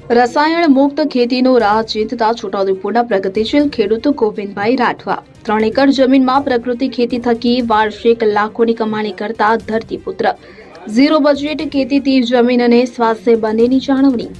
રસાયણ મુક્ત ખેતીનો રાહ ચીંધતા છોટાઉદેપુરના પ્રગતિશીલ ખેડૂત ગોવિંદભાઈ રાઠવા 3 એકર જમીનમાં પ્રાકૃતિક ખેતી થકી વાર્ષિક લાખોની કમાણી કરતા ધરતીપુત્ર ઝીરો બજેટ ખેતીથી જમીન અને સ્વાસ્થ્ય બંનેની જાળવણી।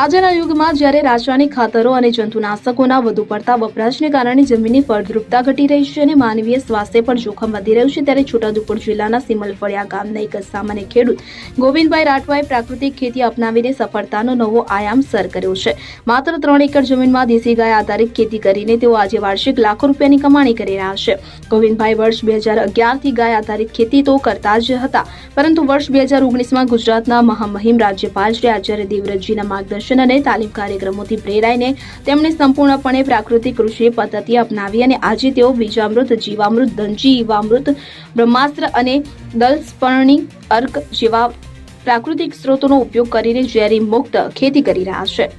આજના યુગમાં જ્યારે રાસાયણિક ખાતરો અને જંતુનાશકોના વધુ પડતા વપરાશને કારણે જમીનની ફળદ્રુપતા ઘટી રહી છે અને માનવીય સ્વાસ્થ્ય પર જોખમ વધી રહ્યું છે, ત્યારે છોટાઉદેપુર જિલ્લાના સિમલફળિયા ગામના એક સામાન્ય ખેડૂત ગોવિંદભાઈ રાઠવાએ પ્રાકૃતિક ખેતી અપનાવીને સફળતાનો નવો આયામ સર કર્યો છે। માત્ર 3 એકર જમીનમાં દેશી ગાય આધારિત ખેતી કરીને તેઓ આજે વાર્ષિક લાખો રૂપિયાની કમાણી કરી રહ્યા છે। ગોવિંદભાઈ વર્ષ 2011થી ગાય આધારિત ખેતી તો કરતા જ હતા, પરંતુ વર્ષ 2019માં ગુજરાતના મહામહિમ રાજ્યપાલ શ્રી આચાર્ય દેવવ્રતજીના માર્ગદર્શન અને તાલીમ કાર્યક્રમોથી પ્રેરાઈને તેમણે સંપૂર્ણપણે પ્રાકૃતિક કૃષિ પદ્ધતિ અપનાવી અને આજે તેઓ બીજામૃત, જીવામૃત, ધનજી, જીવામૃત, બ્રહ્માસ્ત્ર અને દલસ્પર્ણી અર્ક જેવા પ્રાકૃતિક સ્ત્રોતોનો ઉપયોગ કરીને ઝેરી મુક્ત ખેતી કરી રહ્યા છે।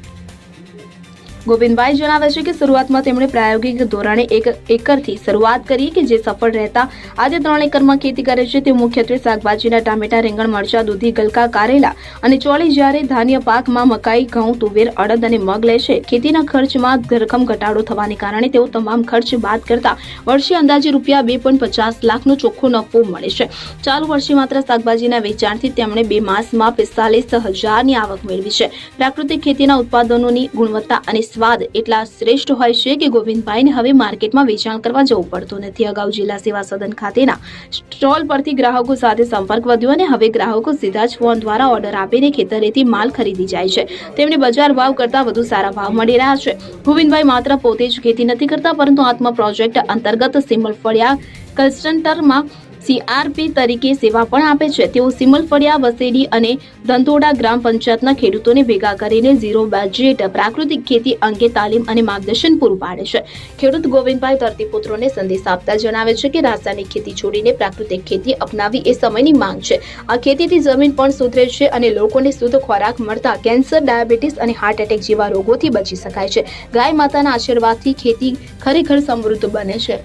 ગોવિંદભાઈ જણાવે છે કે શરૂઆતમાં તેમણે પ્રાયોગિક ધોરણે 1 એકરથી શરૂઆત કરી કે જે સફળ રહેતા આજે 3 એકરમાં ખેતી કરે છે। તે મુખ્યત્વે શાકભાજીના ટામેટા, રીંગણ, મરચા, દૂધી, ગલકા, કારેલા અને ચોળી, જ્યારે ધાન્ય પાકમાં મકાઈ, ઘઉં, તુવેર, અડદ અને મગ લે છે। ખેતીના ખર્ચમાં ધરખમ ઘટાડો થવાને કારણે તેઓ તમામ ખર્ચ બાદ કરતા વર્ષે અંદાજે રૂપિયા 2.50 લાખનો ચોખ્ખો નફો મળે છે। ચાલુ વર્ષે માત્ર શાકભાજીના વેચાણથી તેમણે 2 માસમાં 45,000ની આવક મેળવી છે। પ્રાકૃતિક ખેતીના ઉત્પાદનોની ગુણવત્તા અને સ્વાદ એટલા શ્રેષ્ઠ હોય છે કે ગોવિંદભાઈને હવે માર્કેટમાં વેચાણ કરવા જવું પડતું નથી। અગાઉ જિલ્લા સેવા સદન ખાતેના સ્ટોલ પરથી ગ્રાહકો સાથે સંપર્ક વધ્યો અને હવે ગ્રાહકો સીધા જ ફોન દ્વારા ઓર્ડર આપીને ખેતરેથી માલ ખરીદી જાય છે। તેમને બજાર ભાવ કરતાં વધુ સારા ભાવ મળી રહ્યા છે। ગોવિંદભાઈ માત્ર પોતે જ ખેતી નથી કરતા, પરંતુ આત્મા પ્રોજેક્ટ અંતર્ગત સિમલફળિયા ક્લસ્ટરમાં CRP તરીકે સેવા પણ આપે છે। તેઓ સિમલફળિયા, વસેડી અને ધંધોડા ગ્રામ પંચાયતના ખેડૂતોને ભેગા કરીને ઝીરો બજેટ પ્રાકૃતિક ખેતી અંગે તાલીમ અને માર્ગદર્શન પૂરું પાડે છે। ખેડૂત ગોવિંદભાઈ ધરતીપુત્રોને સંદેશ આપતા જણાવે છે કે રાસાયણિક ખેતી છોડીને પ્રાકૃતિક ખેતી અપનાવી એ સમયની માંગ છે। આ ખેતીથી જમીન પણ સુધરે છે અને લોકોને શુદ્ધ ખોરાક મળતા કેન્સર, ડાયાબિટીસ અને હાર્ટ એટેક જેવા રોગોથી બચી શકાય છે। ગાય માતાના આશીર્વાદથી ખેતી ખરેખર સમૃદ્ધ બને છે।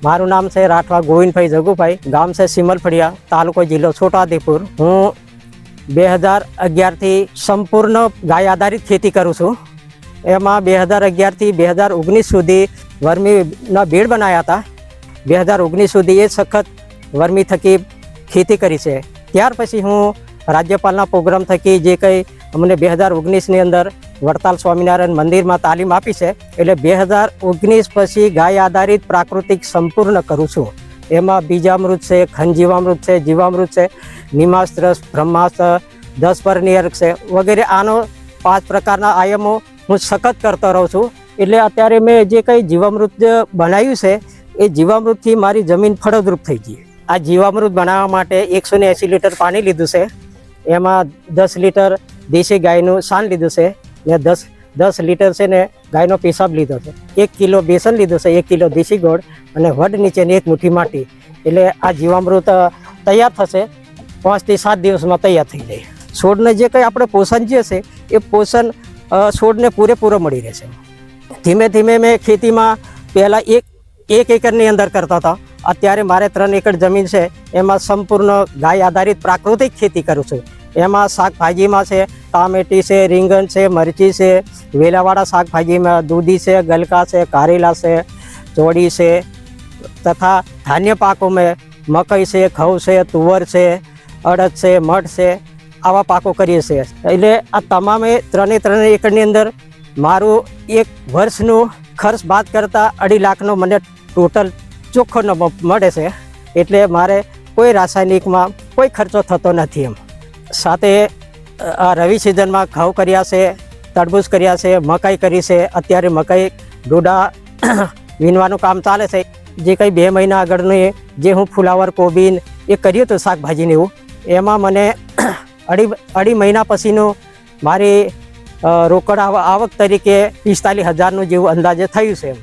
મારું નામ છે રાઠવા ગોવિંદભાઈ જગુભાઈ, ગામ છે સિમલફળિયા, તાલુકો જિલ્લો છોટાઉદેપુર। હું 2011થી સંપૂર્ણ ગાય આધારિત ખેતી કરું છું। એમાં 2011થી 2019 સુધી વર્મીના બેડ બનાવ્યા હતા। 2019 સુધી એ સખત વર્મી થકી ખેતી કરી છે। ત્યાર પછી હું રાજ્યપાલના પ્રોગ્રામ થકી જે કંઈ અમને 2019ની અંદર વડતાલ સ્વામિનારાયણ મંદિરમાં તાલીમ આપી છે, એટલે 2019 પછી ગાય આધારિત પ્રાકૃતિક સંપૂર્ણ કરું છું। એમાં બીજામૃત છે, ખનજીવામૃત છે, જીવામૃત છે, નિમાસ્ત્ર, બ્રહ્માસ્ત્ર, દસપર્ણી અર્ક છે વગેરે આનો 5 પ્રકારના આયામો હું સખત કરતો રહું છું। એટલે અત્યારે મેં જે કંઈ જીવામૃત બનાવ્યું છે એ જીવામૃતથી મારી જમીન ફળદ્રુપ થઈ ગઈ। આ જીવામૃત બનાવવા માટે 180 લીટર પાણી લીધું છે, એમાં 10 લીટર દેશી ગાયનું સાન લીધું છે ને 10 લીટર છે ને ગાયનો પેશાબ લીધો છે, 1 કિલો બેસન લીધું છે, 1 કિલો દેશી ગોળ અને વડ નીચેની 1 મુઠ્ઠી માટી। એટલે આ જીવામૃત તૈયાર થશે, 5 થી 7 દિવસમાં તૈયાર થઈ જાય। છોડને જે કંઈ આપણે પોષણ જે છે એ પોષણ છોડને પૂરેપૂરો મળી રહેશે। ધીમે ધીમે મેં ખેતીમાં પહેલાં એક એકરની અંદર કરતા હતા, અત્યારે મારે 3 એકર જમીન છે, એમાં સંપૂર્ણ ગાય આધારિત પ્રાકૃતિક ખેતી કરું છું। એમાં શાકભાજીમાં છે ટામેટી છે, રીંગણ છે, મરચી છે, વેલાવાળા શાકભાજીમાં દૂધી છે, ગલકા છે, કારેલા છે, ચોળી છે, તથા ધાન્ય પાકોમાં મકાઈ છે, ઘઉં છે, તુવર છે, અડદ છે, મઠ છે, આવા પાકો કરીએ છીએ। એટલે આ તમામે 3 એકરની અંદર મારું એક વર્ષનું ખર્ચ બાદ કરતાં 2.5 લાખનો મને ટોટલ ચોખ્ખો નફો મળે છે। એટલે મારે કોઈ રાસાયણિકમાં કોઈ ખર્ચો થતો નથી। એમ સાથે આ રવિ સિઝનમાં ઘઉં કર્યા છે, તરબૂચ કર્યા છે, મકાઈ કરી છે। અત્યારે મકાઈ ડોડા વીણવાનું કામ ચાલે છે। જે કંઈ 2 મહિના આગળનું જે હું ફુલાવર, કોબીન એ કર્યું હતું શાકભાજીને એવું, એમાં મને અઢી મહિના પછીનું મારી રોકડ આવક તરીકે 45,000નું જેવું અંદાજે થયું છે।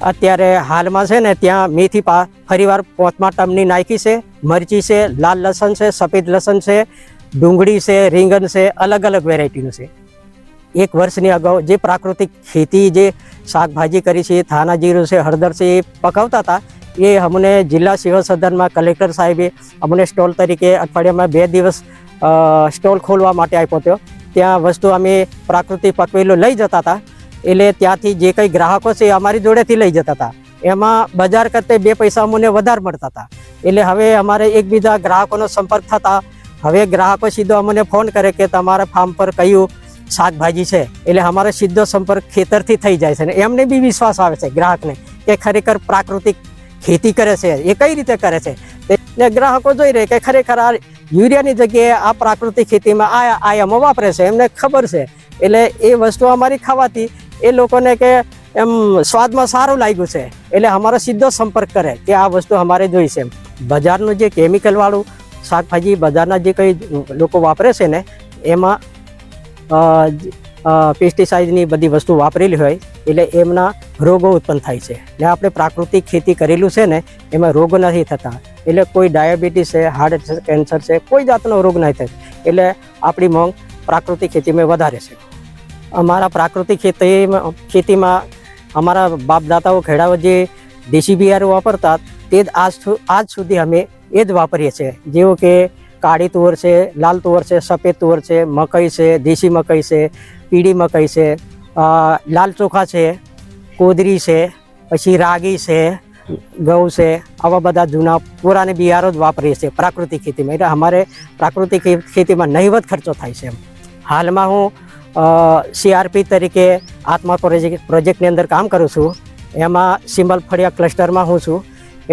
અત્યારે હાલમાં છે ને ત્યાં મેથી ફરીવાર 5મા ટર્મની નાખી છે, મરચી છે, લાલ લસણ છે, સફેદ લસણ છે, ડુંગળી છે, રીંગણ છે, અલગ અલગ વેરાયટીનું છે। 1 વર્ષની અગાઉ જે પ્રાકૃતિક ખેતી જે શાકભાજી કરી છે, થાના જીરું છે, હળદર છે, એ પકાવતા હતા, એ અમને જિલ્લા સેવા સદનમાં કલેક્ટર સાહેબે અમને સ્ટોલ તરીકે અઠવાડિયામાં 2 દિવસ સ્ટોલ ખોલવા માટે આપ્યો હતો। ત્યાં વસ્તુ અમે પ્રાકૃતિક પકવેલો લઈ જતા હતા, એટલે ત્યાંથી જે કંઈ ગ્રાહકો છે એ અમારી જોડેથી લઈ જતા હતા. એમાં બજાર કરતાં 2 પૈસા અમને વધારે મળતા હતા. એટલે હવે અમારે એકબીજા ગ્રાહકોનો સંપર્ક થતા હવે ગ્રાહકો સીધો અમને ફોન કરે કે તમારા ફાર્મ પર કયું શાકભાજી છે, એટલે અમારો સીધો સંપર્ક ખેતરથી થઈ જાય છે. ને એમને બી વિશ્વાસ આવે છે ગ્રાહકને કે ખરેખર પ્રાકૃતિક ખેતી કરે છે, એ કઈ રીતે કરે છે. ને ગ્રાહકો જોઈ રહે કે ખરેખર આ યુરિયાની જગ્યાએ આ પ્રાકૃતિક ખેતીમાં આ આયામો વાપરે છે, એમને ખબર છે. એટલે એ વસ્તુ અમારી ખાવાથી એ લોકોને કે એમ સ્વાદમાં સારું લાગ્યું છે, એટલે અમારો સીધો સંપર્ક કરે કે આ વસ્તુ અમારે જોઈ છે. બજારનું જે કેમિકલવાળું શાકભાજી બજારના જે કંઈ લોકો વાપરે છે ને એમાં પેસ્ટિસાઇડની બધી વસ્તુ વાપરેલી હોય એટલે એમના રોગો ઉત્પન્ન થાય છે. ને આપણે પ્રાકૃતિક ખેતી કરેલું છે ને એમાં રોગ નથી થતા, એટલે કોઈ ડાયાબિટીસ છે, હાર્ટ કેન્સર છે, કોઈ જાતનો રોગ નહીં થાય. એટલે આપણી માંગ પ્રાકૃતિક ખેતીમાં વધારે છે. અમારા પ્રાકૃતિક ખેતીમાં અમારા બાપ દાતાઓ ખેડાઓ જે દેશી બિયારણ વાપરતા તે જ આજ સુધી અમે એ જ વાપરીએ છીએ. જેવું કે કાળી તુવર છે, લાલ તુવર છે, સફેદ તુવર છે, મકઈ છે, દેશી મકઈ છે, પીળી મકઈ છે, લાલ ચોખા છે, કોદરી છે, પછી રાગી છે, ઘઉં છે, આવા બધા જૂના પુરાને બિયારો જ વાપરીએ છીએ પ્રાકૃતિક ખેતીમાં. એટલે અમારે પ્રાકૃતિક ખેતીમાં નહીવત ખર્ચો થાય છે. હાલમાં હું CRP તરીકે આત્મા પ્રોજેક્ટની અંદર કામ કરું છું. એમાં સિમલફળિયા ક્લસ્ટરમાં હું છું.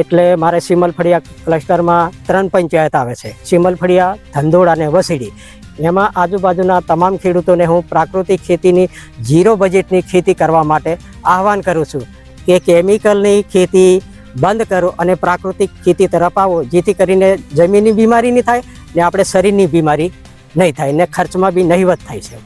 એટલે મારે સિમલફળિયા ક્લસ્ટરમાં 3 પંચાયત આવે છે, સિમલફળિયા, ધંધોળ અને વસીડી. એમાં આજુબાજુના તમામ ખેડૂતોને હું પ્રાકૃતિક ખેતીની 0 બજેટની ખેતી કરવા માટે આહવાન કરું છું કે કેમિકલની ખેતી બંધ કરો અને પ્રાકૃતિક ખેતી તરફ આવો, જેથી કરીને જમીનની બીમારી નહીં થાય ને આપણે શરીરની બીમારી નહીં થાય ને ખર્ચમાં બી નહીવત થાય છે.